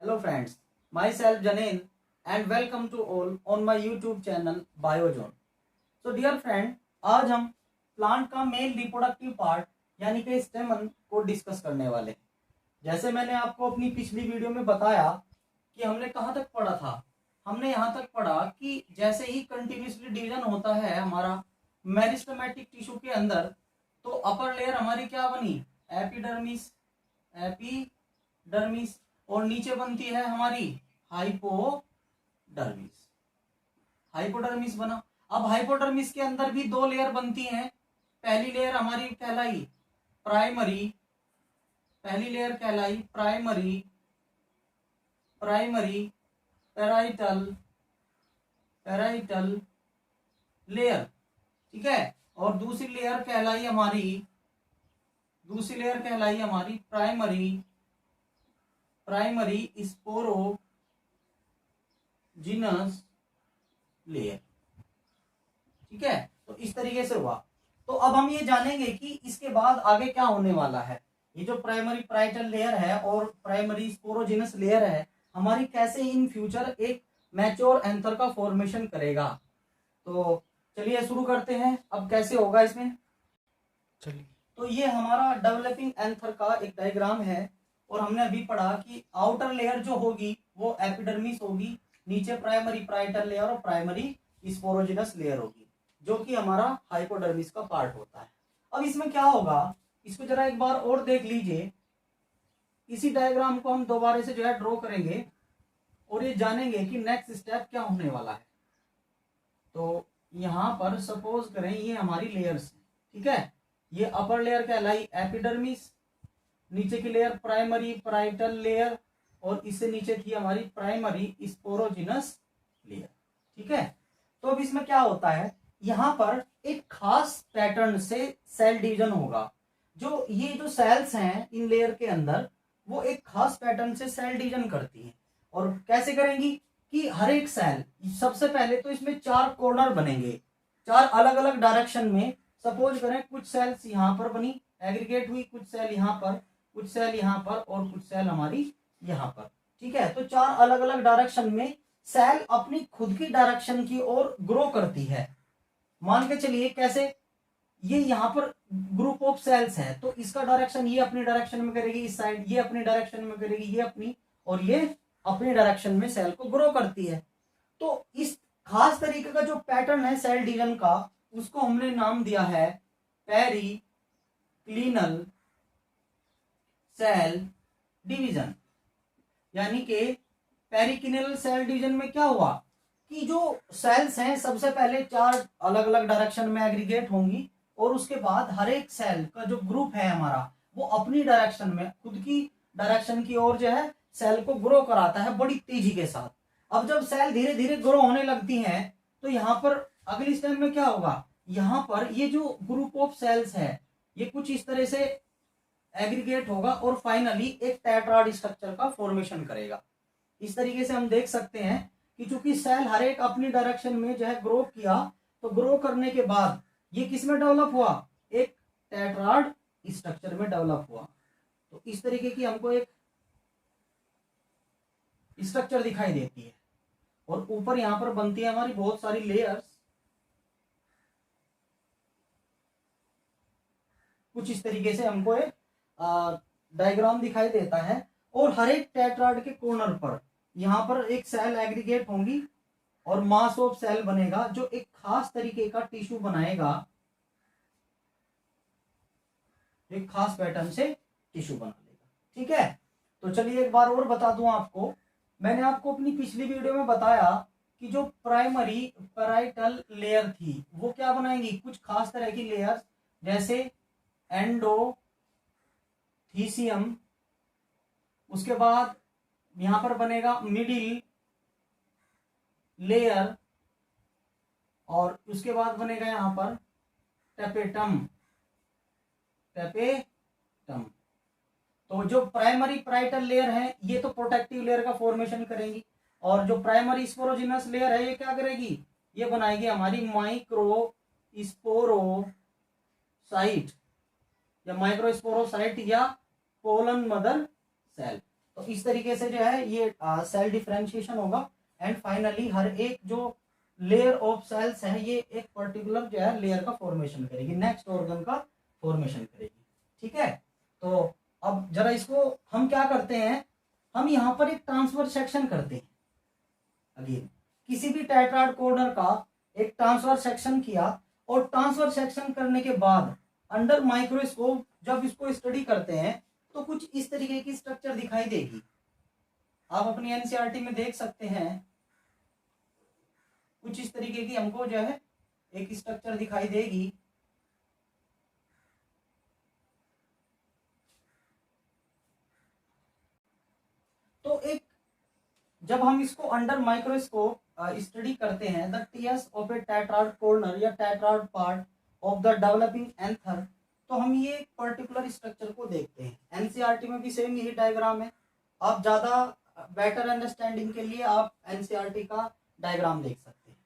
Hello friends, myself Janin and welcome to all on my YouTube channel Biozone. So dear friend, आज हम plant का main reproductive part यानी कि स्टेमन को discuss करने वाले हैं। जैसे मैंने आपको अपनी पिछली वीडियो में बताया कि हमने कहाँ तक पढ़ा था। हमने यहाँ तक पढ़ा कि जैसे ही कंटिन्यूसली डिवीजन होता है हमारा मेरिस्टेमेटिक टिश्यू के अंदर, तो अपर लेयर हमारी क्या बनी, एपिडर्मिस। एपिडर्मिस और नीचे बनती है हमारी हाइपोडर्मिस। हाइपोडर्मिस बना। अब हाइपोडर्मिस के अंदर भी दो लेयर बनती हैं। पहली लेयर हमारी कहलाई प्राइमरी, पहली लेयर कहलाई प्राइमरी पैराइटल लेयर, ठीक है। और दूसरी लेयर कहलाई हमारी प्राइमरी स्पोरोजिनस लेयर, ठीक है। तो इस तरीके से हुआ। तो अब हम ये जानेंगे कि इसके बाद आगे क्या होने वाला है। ये जो प्राइमरी पैराइटल लेयर है और प्राइमरी स्पोरोजिनस लेयर है, हमारी कैसे इन फ्यूचर एक मैच्योर एंथर का फॉर्मेशन करेगा। तो चलिए शुरू करते हैं। अब कैसे होगा इसमें, चलिए। तो ये हमारा डेवलपिंग एंथर का एक डायग्राम है और हमने अभी पढ़ा कि आउटर लेयर जो होगी वो एपिडर्मिस होगी, नीचे प्राइमरी पैराइटल लेयर और प्राइमरी स्पोरोजिनस लेयर होगी, जो कि हमारा हाइपोडर्मिस का पार्ट होता है। अब इसमें क्या होगा, इसको जरा एक बार और देख लीजिए। इसी डायग्राम को हम दोबारा से जो है ड्रॉ करेंगे और ये जानेंगे कि नेक्स्ट स्टेप क्या होने वाला है। तो यहां पर सपोज करें ये हमारी लेयर्स, ठीक है। ये अपर लेयर कहलाई एपिडर्मिस, नीचे की लेयर प्राइमरी पैराइटल लेयर और इससे नीचे थी हमारी प्राइमरी स्पोरोजिनस लेयर, ठीक है। तो अब इसमें क्या होता है, यहां पर एक खास पैटर्न से सेल डिवीजन होगा। जो ये जो सेल्स हैं इन लेयर के अंदर, वो एक खास पैटर्न से सेल डिवीजन करती हैं। और कैसे करेंगी कि हर एक सेल, सबसे पहले तो इसमें 4 कॉर्नर बनेंगे, 4 अलग अलग डायरेक्शन में। सपोज करें कुछ सेल्स यहां पर बनी, एग्रीगेट हुई, कुछ सेल यहां पर, कुछ सेल यहां पर और कुछ सेल हमारी यहां पर, ठीक है। तो 4 अलग अलग डायरेक्शन में सेल अपनी खुद की डायरेक्शन की ओर ग्रो करती है। मान के चलिए कैसे, ये यहाँ पर ग्रुप ऑफ सेल्स है, तो इसका डायरेक्शन ये अपनी डायरेक्शन में करेगी इस साइड, ये अपनी डायरेक्शन में करेगी, ये अपनी और ये अपनी डायरेक्शन में सेल को ग्रो करती है। तो इस खास तरीके का जो पैटर्न है सेल डिवीजन का, उसको हमने नाम दिया है पेरिक्लिनल सेल डिवीजन। यानी कि पेरिक्लिनल सेल डिवीजन में क्या हुआ कि जो सेल्स हैं सबसे पहले 4 अलग अलग डायरेक्शन में एग्रीगेट होंगी और उसके बाद हर एक सेल का जो ग्रुप है हमारा, वो अपनी डायरेक्शन में, खुद की डायरेक्शन की ओर जो है सेल को ग्रो कराता है बड़ी तेजी के साथ। अब जब सेल धीरे धीरे ग्रो होने लगती हैं, तो यहाँ पर अगली स्टेप में क्या होगा, यहाँ पर ये जो ग्रुप ऑफ सेल्स है ये कुछ इस तरह से एग्रीगेट होगा और फाइनली एक टेट्राड स्ट्रक्चर का फॉर्मेशन करेगा। इस तरीके से हम देख सकते हैं कि चूंकि सेल हर एक अपनी डायरेक्शन में जो है ग्रो किया, तो ग्रो करने के बाद ये किस में डेवलप हुआ, एक टेट्राड स्ट्रक्चर में डेवलप हुआ। तो इस तरीके की हमको एक स्ट्रक्चर दिखाई देती है और ऊपर यहां पर बनती है हमारी बहुत सारी लेयर्स। कुछ इस तरीके से हमको एक डायग्राम दिखाई देता है और हर एक टेट्राड के कॉर्नर पर यहां पर एक सेल एग्रीगेट होंगी और मास ऑफ सेल बनेगा, जो एक खास तरीके का टिश्यू बनाएगा, एक खास पैटर्न से टिश्यू बना लेगा, ठीक है। तो चलिए एक बार और बता दूं आपको, मैंने आपको अपनी पिछली वीडियो में बताया कि जो प्राइमरी पैराइटल लेयर थी वो क्या बनाएंगी, कुछ खास तरह की लेयर्स, जैसे एंडोथीसियम, उसके बाद यहां पर बनेगा मिडिल लेयर और उसके बाद बनेगा यहां पर टेपेटम। तो जो प्राइमरी पैराइटल लेयर है ये तो प्रोटेक्टिव लेयर का फॉर्मेशन करेंगी और जो प्राइमरी स्पोरोजिनस लेयर है ये क्या करेगी, ये बनाएगी हमारी माइक्रो स्पोरोसाइट या माइक्रोस्पोरोसाइट या पोलन मदर सेल। तो इस तरीके से जो है ये सेल डिफरेंशिएशन होगा एंड फाइनली हर एक जो लेयर ऑफ सेल्स है ये एक पर्टिकुलर जो है लेयर का फॉर्मेशन करेगी, नेक्स्ट ऑर्गन का फॉर्मेशन करेगी। ठीक है, तो अब जरा इसको हम क्या करते हैं, हम यहाँ पर एक ट्रांसफर सेक्शन करते हैं। अगेन किसी भी टेट्राड कॉर्नर का एक ट्रांसफर सेक्शन किया और ट्रांसफर सेक्शन करने के बाद अंडर माइक्रोस्कोप जब इसको स्टडी करते हैं तो कुछ इस तरीके की स्ट्रक्चर दिखाई देगी। आप अपनी एनसीईआरटी में देख सकते हैं, कुछ इस तरीके की हमको जो है एक स्ट्रक्चर दिखाई देगी। तो एक जब हम इसको अंडर माइक्रोस्कोप स्टडी करते हैं the TS of a tetrad corner या tetrad part of the developing anther, तो हम ये पर्टिकुलर स्ट्रक्चर को देखते हैं। एनसीईआरटी में भी सेम यही डायग्राम है। आप ज्यादा बेटर अंडरस्टैंडिंग के लिए आप एनसीईआरटी का डायग्राम देख सकते हैं।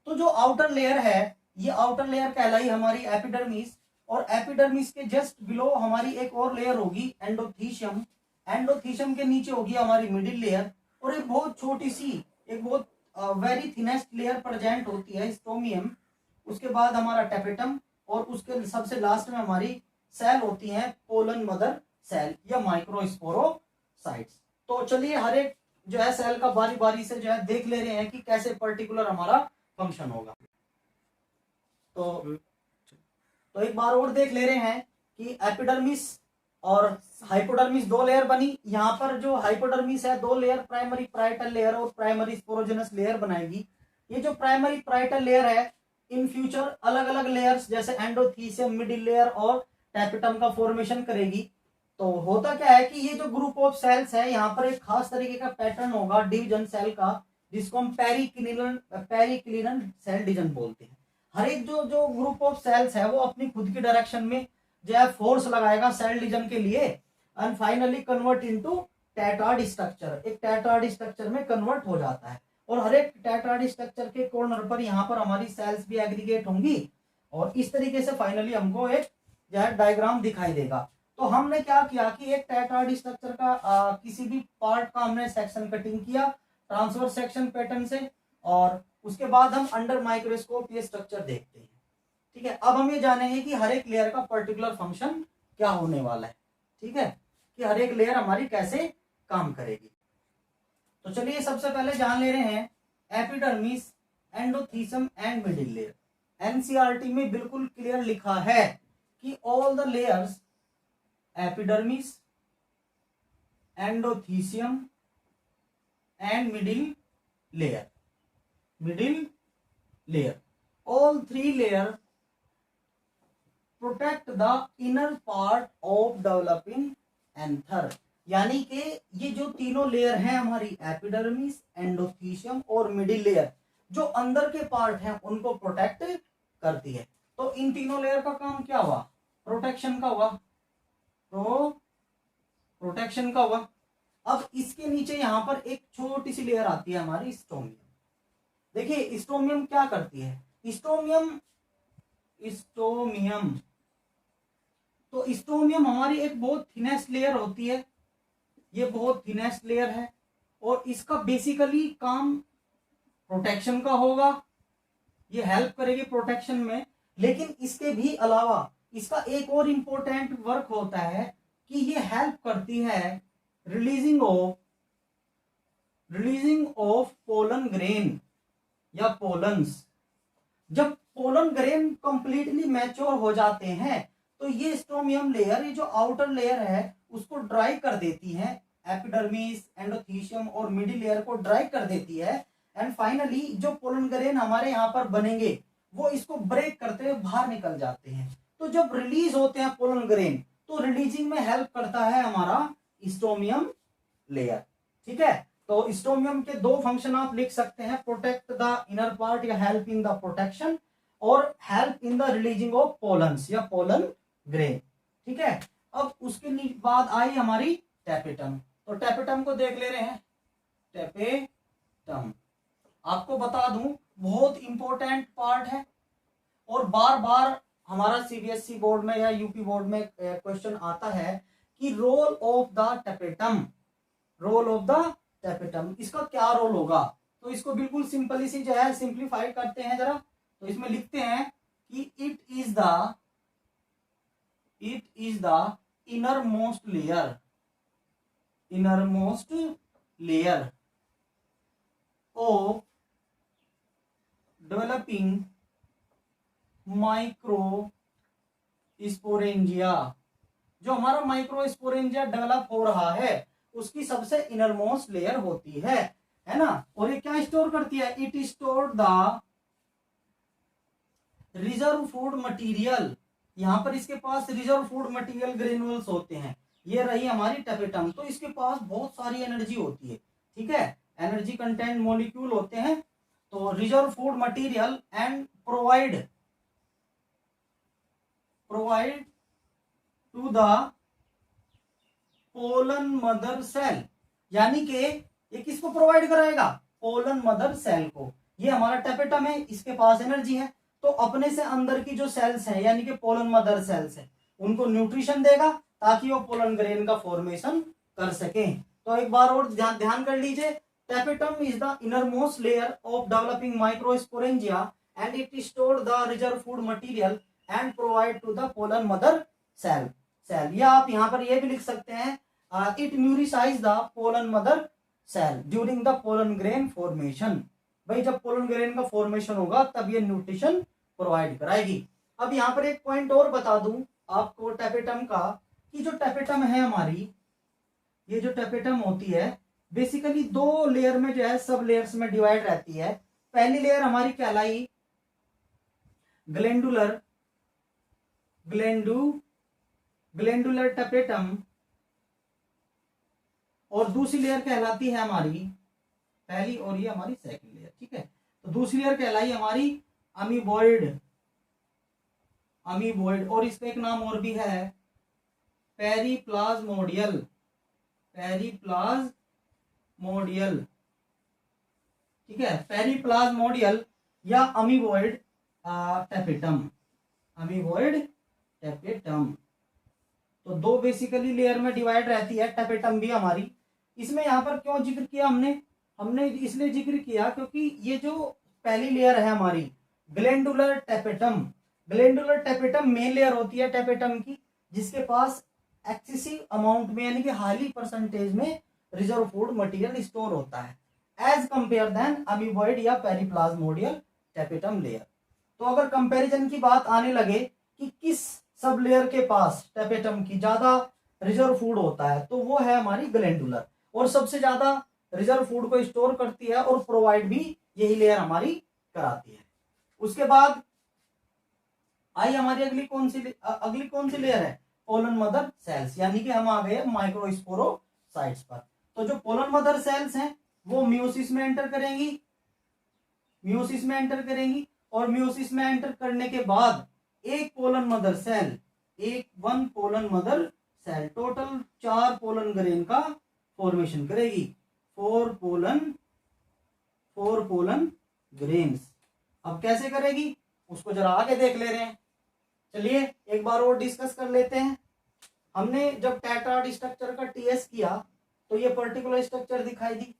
तो जो आउटर लेयर है ये आउटर लेयर कहलाई हमारी एपिडर्मिस, और एपिडर्मिस के जस्ट बिलो हमारी एक और लेयर होगी एंडोथीशियम। एंडोथीशियम के नीचे होगी हमारी मिडिल लेयर, और एक बहुत छोटी सी एक बहुत वेरी थिनेस्ट लेयर प्रेजेंट होती है स्टोमियम। उसके बाद हमारा टेपेटम, और उसके सबसे लास्ट में हमारी सेल होती है पोलन मदर सेल या माइक्रोस्पोरोसाइट्स। तो चलिए हर एक जो है सेल का बारी बारी से जो है देख ले रहे हैं कि कैसे पर्टिकुलर हमारा फंक्शन होगा। तो एक बार और देख ले रहे हैं कि एपिडर्मिस और हाइपोडर्मिस दो लेयर बनी। यहाँ पर जो हाइपोडर्मिस है दो लेयर, प्राइमरी पाराइटल लेयर और प्राइमरी स्पोरोजेनस लेयर बनाएगी। ये जो प्राइमरी पाराइटल लेयर है इन फ्यूचर अलग अलग लेयर्स जैसे एंडोथीसियम, मिडिल लेयर और टेपिटम का फॉर्मेशन करेगी। तो होता क्या है कि ये जो ग्रुप ऑफ सेल्स है यहाँ पर एक खास तरीके का पैटर्न होगा डिवीजन सेल का, जिसको हम पेरिक्लिनल सेल डिवीजन बोलते हैं। हर एक जो जो ग्रुप ऑफ सेल्स है वो अपनी खुद की डायरेक्शन में जो है फोर्स लगाएगा सेल डिवीजन के लिए and finally convert into tetrad structure, एक टेट्राड स्ट्रक्चर में कन्वर्ट हो जाता है। और हर एक टेट्राड स्ट्रक्चर के कॉर्नर पर यहाँ पर हमारी सेल्स भी एग्रीगेट होंगी और इस तरीके से फाइनली हमको एक जो है डायग्राम दिखाई देगा। तो हमने क्या किया कि एक टेट्राड स्ट्रक्चर का किसी भी पार्ट का हमने सेक्शन कटिंग किया ट्रांसफर सेक्शन पैटर्न से, और उसके बाद हम अंडर माइक्रोस्कोप ये स्ट्रक्चर देखते हैं। ठीक है, अब हम ये जानेंगे कि हर एक लेयर का पर्टिकुलर फंक्शन क्या होने वाला है। ठीक है, कि हर एक लेयर हमारी कैसे काम करेगी। तो चलिए सबसे पहले जान ले रहे हैं epidermis, endothecium and middle layer. NCERT में बिल्कुल क्लियर लिखा है कि all the layers epidermis, endothecium and middle layer, all three layer protect the inner part of developing anther। यानी कि ये जो तीनों लेयर हैं हमारी एपिडर्मिस, एंडोथीसियम और मिडिल लेयर, जो अंदर के पार्ट हैं उनको प्रोटेक्ट करती है। तो इन तीनों लेयर का काम क्या हुआ, प्रोटेक्शन का हुआ, प्रोटेक्शन का हुआ। अब इसके नीचे यहां पर एक छोटी सी लेयर आती है हमारी स्टोमियम। देखिए स्टोमियम क्या करती है, स्टोमियम तो स्टोमियम हमारी एक बहुत थिनेस्ट लेयर होती है, ये बहुत थिनेस्ट लेयर है और इसका बेसिकली काम प्रोटेक्शन का होगा, ये हेल्प करेगी प्रोटेक्शन में। लेकिन इसके भी अलावा इसका एक और इंपॉर्टेंट वर्क होता है कि ये हेल्प करती है रिलीजिंग ऑफ पोलन ग्रेन या पोलन्स। जब पोलन ग्रेन कंप्लीटली मैच्योर हो जाते हैं तो ये स्टोमियम लेयर, ये जो आउटर लेयर है उसको ड्राई कर देती है, एपिडर्मिस, एंडोथीसियम और मिडिल लेयर को ड्राई कर देती है एंड फाइनली जो पोलन ग्रेन हमारे यहाँ पर बनेंगे वो इसको ब्रेक करते हुए बाहर निकल जाते हैं। तो जब रिलीज होते हैं पोलन ग्रेन तो रिलीजिंग में हेल्प करता है हमारा स्टोमियम लेयर। ठीक है, तो स्टोमियम के दो फंक्शन आप लिख सकते हैं, प्रोटेक्ट द इनर पार्ट या हेल्प इन द प्रोटेक्शन और help in the releasing of pollens या पोलन ग्रेन। ठीक है, अब उसके बाद आई हमारी टेपेटम। तो टेपेटम को देख ले रहे हैं, टेपेटम आपको बता दूं बहुत इंपॉर्टेंट पार्ट है और बार बार हमारा सीबीएसई बोर्ड में या यूपी बोर्ड में क्वेश्चन आता है कि role of the tapetum, role of the tapetum, इसका क्या रोल होगा? तो इसको बिल्कुल सिंपली सी जो है सिंप्लीफाई करते हैं जरा। तो इसमें लिखते हैं कि it is the innermost layer of developing microsporangia. जो हमारा माइक्रोस्पोरेंजिया डेवलप हो रहा है उसकी सबसे इनरमोस्ट लेयर होती है ना। और ये क्या स्टोर करती है? It store the reserve food material. यहां पर इसके पास रिजर्व फूड मटेरियल ग्रेनुअल्स होते हैं। ये रही हमारी टैपेटम, तो इसके पास बहुत सारी एनर्जी होती है, ठीक है, एनर्जी कंटेंट मॉलिक्यूल होते हैं। तो reserve food material and provide to the pollen mother cell, यानी कि ये किसको प्रोवाइड कराएगा? पोलन मदर सेल को। ये हमारा टैपेटम है, इसके पास एनर्जी है, तो अपने से अंदर की जो सेल्स हैं यानी कि पोलन मदर सेल्स है उनको न्यूट्रिशन देगा ताकि वो पोलन ग्रेन का फॉर्मेशन कर सके। तो एक बार और ध्यान कर लीजिए, tapetum is the innermost layer of developing microsporangia and it store the reserve food material and provide to the pollen mother cell. या आप यहाँ पर ये भी लिख सकते हैं it nutritise the pollen mother cell during the pollen grain formation. भाई जब पोलन ग्रेन का फॉर्मेशन होगा तब ये न्यूट्रिशन प्रोवाइड कराएगी। अब यहाँ पर एक पॉइंट और बता दूं आपको टैपेटम का, कि जो टैपेटम है हमारी, ये जो टैपेटम होती है बेसिकली दो लेयर में जो है सब लेयर्स में डिवाइड रहती है। पहली लेयर हमारी कहलाई ग्लैंडुलर टैपेटम, और दूसरी लेयर कहलाती है हमारी पहली, और ये हमारी सेकंड लेयर, ठीक है। तो दूसरी लेयर कहलाई हमारी अमीबॉइड, और इसका एक नाम और भी है पेरिप्लाज्मोडियल, ठीक है, पेरिप्लाज्मोडियल या अमीबॉइड टैपेटम, तो दो बेसिकली लेयर में डिवाइड रहती है टैपेटम भी हमारी। इसमें यहाँ पर क्यों जिक्र किया हमने इसलिए जिक्र किया क्योंकि ये जो पहली लेयर है हमारी ग्लैंडुलर टैपेटम मेन लेयर होती है टैपेटम की, जिसके पास एक्सेसिव अमाउंट में यानी कि हाई परसेंटेज में रिजर्व फूड मटेरियल स्टोर होता है एज कंपेयर देन अमीबॉइड या पेरिप्लाज्मोडियल टैपेटम लेयर। तो अगर कंपैरिजन की बात आने लगे कि किस सब लेयर के पास टैपेटम की ज्यादा रिजर्व फूड होता है, तो वो है हमारी ग्लैंडुलर, और सबसे ज्यादा रिजर्व फूड को स्टोर करती है और प्रोवाइड भी यही लेयर हमारी कराती है। उसके बाद आई हमारी अगली कौन सी लेयर है? पोलन मदर सेल्स, यानी कि हम आ गए माइक्रोस्पोरोसाइट्स पर। तो जो पोलन मदर सेल्स हैं वो म्यूसिस में एंटर करेंगी, और म्यूसिस में एंटर करने के बाद एक pollen mother cell, total 4 pollen grain का फॉर्मेशन करेगी, 4 पोलन ग्रेन्स। अब कैसे करेगी उसको जरा आगे देख ले रहे हैं। चलिए एक बार और डिस्कस कर लेते हैं। हमने जब टेट्राड स्ट्रक्चर का टीएस किया तो ये पर्टिकुलर स्ट्रक्चर दिखाई दी।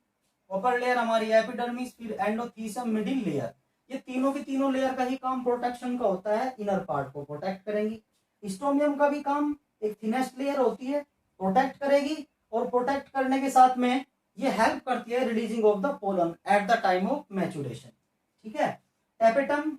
अपर लेयर हमारी एपिडर्मिस, फिर एंडोथीलियम, मिडिल लेयर, ये तीनों की तीनों लेयर का ही काम प्रोटेक्शन का होता है, इनर पार्ट को प्रोटेक्ट करेंगी। स्टोमियम का भी काम, एक थिनेस्ट लेयर होती है, प्रोटेक्ट करेगी, और प्रोटेक्ट करने के साथ में ये हेल्प करती है releasing of the pollen at the time of maturation, ठीक है। टैपेटम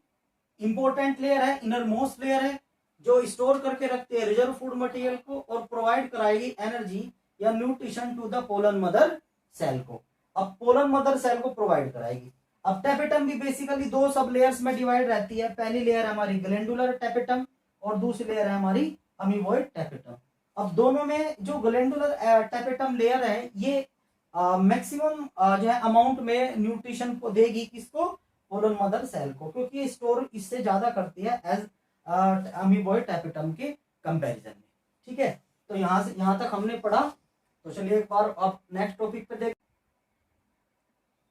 इंपॉर्टेंट लेयर है, इनर मोस्ट लेयर है, जो स्टोर करके रखते हैं रिजर्व फूड मटेरियल को और प्रोवाइड कराएगी एनर्जी या nutrition to the pollen mother cell को। अब पोलन मदर सेल को प्रोवाइड कराएगी। अब टैपेटम भी बेसिकली 2 सब लेयर्स में डिवाइड रहती है। पहली लेयर हमारी ग्लैंडुलर टैपेटम और दूसरी लेयर है हमारी अमीबॉइड टैपेटम। अब दोनों में जो ग्लैंडुलर टैपेटम लेयर है ये मैक्सिमम जो है अमाउंट में न्यूट्रिशन को देगी, किसको? पोलन मदर सेल को, क्योंकि ये स्टोर इससे ज्यादा करती है एज अमीबॉइड टैपेटम के कंपैरिजन में, ठीक है। तो यहां तक हमने पढ़ा। तो चलिए एक बार अब नेक्स्ट टॉपिक पे देख।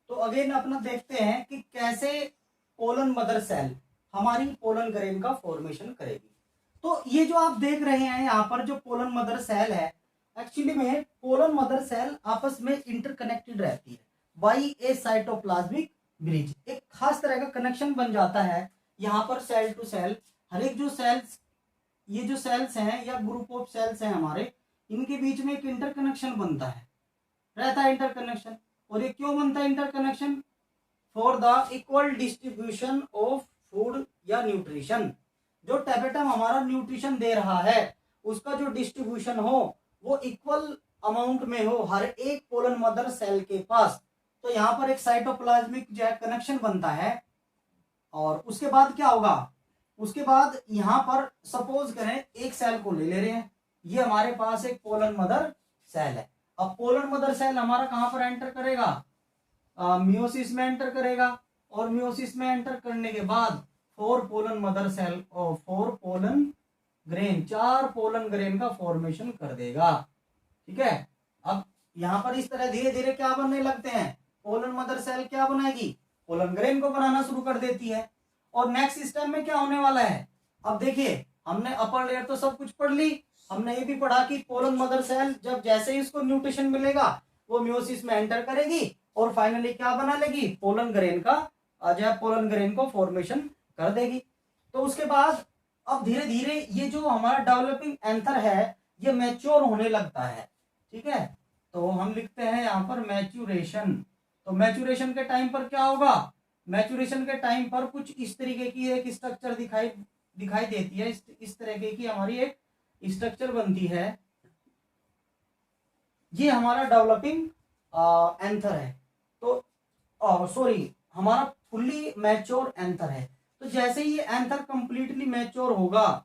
तो अगेन अपना देखते हैं कि कैसे पोलन मदर सेल हमारी पोलन ग्रेन का फॉर्मेशन करेगी। तो ये जो आप देख रहे हैं यहाँ पर जो पोलन मदर सेल है एक्चुअली में पोलन मदर सेल आपस में इंटरकनेक्टेड रहती है बाई ए साइटोप्लाज्मिक ब्रिज। एक खास तरह का कनेक्शन बन जाता है यहाँ पर सेल टू सेल। हर एक जो सेल्स, ये जो सेल्स हैं या ग्रुप ऑफ सेल्स हैं हमारे, इनके बीच में एक इंटरकनेक्शन बनता है, रहता है इंटरकनेक्शन। और ये क्यों बनता है interconnection? For the equal distribution of food या न्यूट्रिशन। जो टैपेटम हमारा न्यूट्रिशन दे रहा है उसका जो डिस्ट्रीब्यूशन हो वो इक्वल अमाउंट में हो हर एक पोलन मदर सेल के पास। तो यहाँ पर एक साइटोप्लाज्मिक जो है कनेक्शन बनता है। और उसके बाद क्या होगा, उसके बाद यहाँ पर सपोज करें एक सेल को ले रहे हैं, ये हमारे पास एक पोलन मदर सेल है। अब पोलन मदर सेल हमारा कहां पर एंटर करेगा? मियोसिस में एंटर करेगा। और मियोसिस में एंटर करने के बाद 4 पोलन मदर सेल और 4 पोलन ग्रेन, 4 पोलन ग्रेन का फॉर्मेशन कर देगा। ठीक है, अब यहाँ पर इस तरह धीरे धीरे क्या बनने लगते हैं, पोलन मदर सेल क्या बनाएगी, पोलन ग्रेन को बनाना शुरू कर देती है। और नेक्स्ट स्टेप में क्या होने वाला है, अब देखिए हमने अपर लेयर तो सब कुछ पढ़ ली, हमने ये भी पढ़ा कि पोलन मदर सेल जब जैसे ही इसको न्यूट्रिशन मिलेगा वो मियोसिस में एंटर करेगी और फाइनली क्या बना लेगी, पोलन ग्रेन का जो है पोलन ग्रेन को फॉर्मेशन कर देगी। तो उसके बाद अब धीरे धीरे ये जो हमारा डेवलपिंग एंथर है ये मैच्योर होने लगता है। ठीक है, तो हम लिखते हैं यहाँ पर मैच्यूरेशन। तो मैच्यूरेशन के टाइम पर क्या होगा, मैच्यूरेशन के टाइम पर कुछ इस तरीके की एक स्ट्रक्चर दिखाई देती है। इस तरीके की हमारी एक स्ट्रक्चर बनती है। ये हमारा डेवलपिंग एंथर है। तो सॉरी, हमारा फुल्ली मैच्योर एंथर है। तो जैसे ही ये एंथर कंप्लीटली मैच्योर होगा,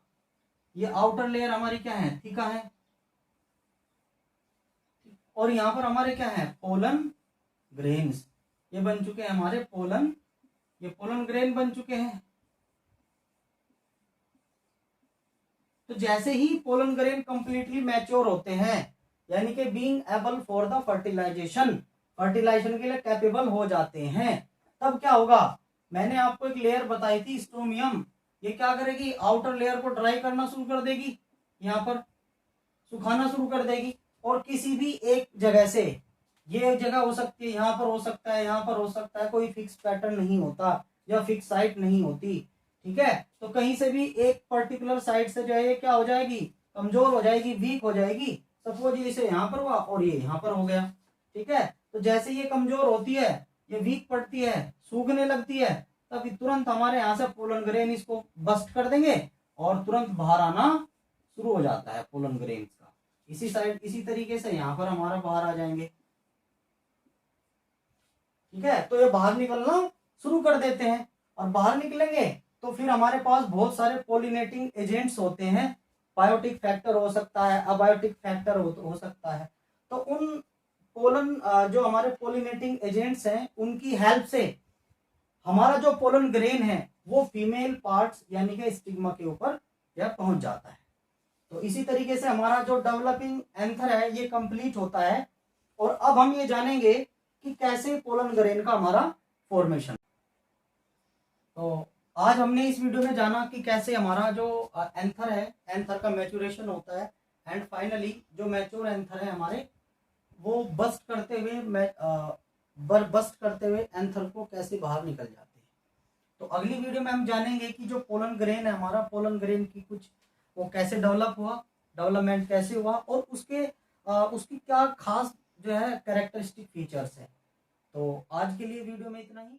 ये आउटर लेयर हमारी क्या है, थीका है। और यहाँ पर हमारे क्या है, पोलन ग्रेन्स। ये बन चुके हैं हमारे पोलन, ये पोलन ग्रेन बन चुके हैं। तो जैसे ही पोलन ग्रेन कंप्लीटली मैच्योर होते हैं, यानी कि being able for the fertilization, fertilization के लिए कैपेबल हो जाते हैं, तब क्या होगा, मैंने आपको एक लेयर बताई थी स्ट्रोमियम, ये क्या करेगी, आउटर लेयर को ड्राई करना शुरू कर देगी, यहाँ पर सुखाना शुरू कर देगी। और किसी भी एक जगह से, ये एक जगह हो सकती है, यहाँ पर हो सकता है, यहाँ पर हो सकता है, कोई फिक्स पैटर्न नहीं होता या फिक्स साइट नहीं होती। ठीक है, तो कहीं से भी एक पर्टिकुलर साइड से जो है क्या हो जाएगी, कमजोर हो जाएगी, वीक हो जाएगी। सपोज ये इसे यहाँ पर हुआ और ये यहाँ पर हो गया। ठीक है, तो जैसे ये कमजोर होती है, ये वीक पड़ती है, सूखने लगती है, तब तुरंत हमारे यहाँ से पोलन ग्रेन इसको बस्ट कर देंगे और तुरंत बाहर आना शुरू हो जाता है पोलन ग्रेन का। इसी साइड इसी तरीके से यहाँ पर हमारा बाहर आ जाएंगे। ठीक है, तो ये बाहर निकलना शुरू कर देते हैं और बाहर निकलेंगे तो फिर हमारे पास बहुत सारे पोलिनेटिंग एजेंट्स होते हैं। बायोटिक फैक्टर हो सकता है, अबायोटिक फैक्टर हो सकता है। तो उन पोलन जो हमारे पोलिनेटिंग एजेंट्स हैं उनकी हेल्प से हमारा जो पोलन ग्रेन है वो फीमेल पार्ट्स यानी कि स्टिग्मा के ऊपर यह पहुंच जाता है। तो इसी तरीके से हमारा जो डेवलपिंग एंथर है ये कंप्लीट होता है। और अब हम ये जानेंगे कि कैसे पोलन ग्रेन का हमारा फॉर्मेशन। तो आज हमने इस वीडियो में जाना कि कैसे हमारा जो एंथर है, एंथर का मैच्योरेशन होता है एंड फाइनली जो मैच्योर एंथर है हमारे वो बस्ट करते हुए एंथर को कैसे बाहर निकल जाते हैं। तो अगली वीडियो में हम जानेंगे कि जो पोलन ग्रेन है हमारा, पोलन ग्रेन की कुछ वो कैसे डेवलप हुआ, डेवलपमेंट कैसे हुआ और उसकी क्या खास जो है कैरेक्टरिस्टिक फीचर्स है। तो आज के लिए वीडियो में इतना ही।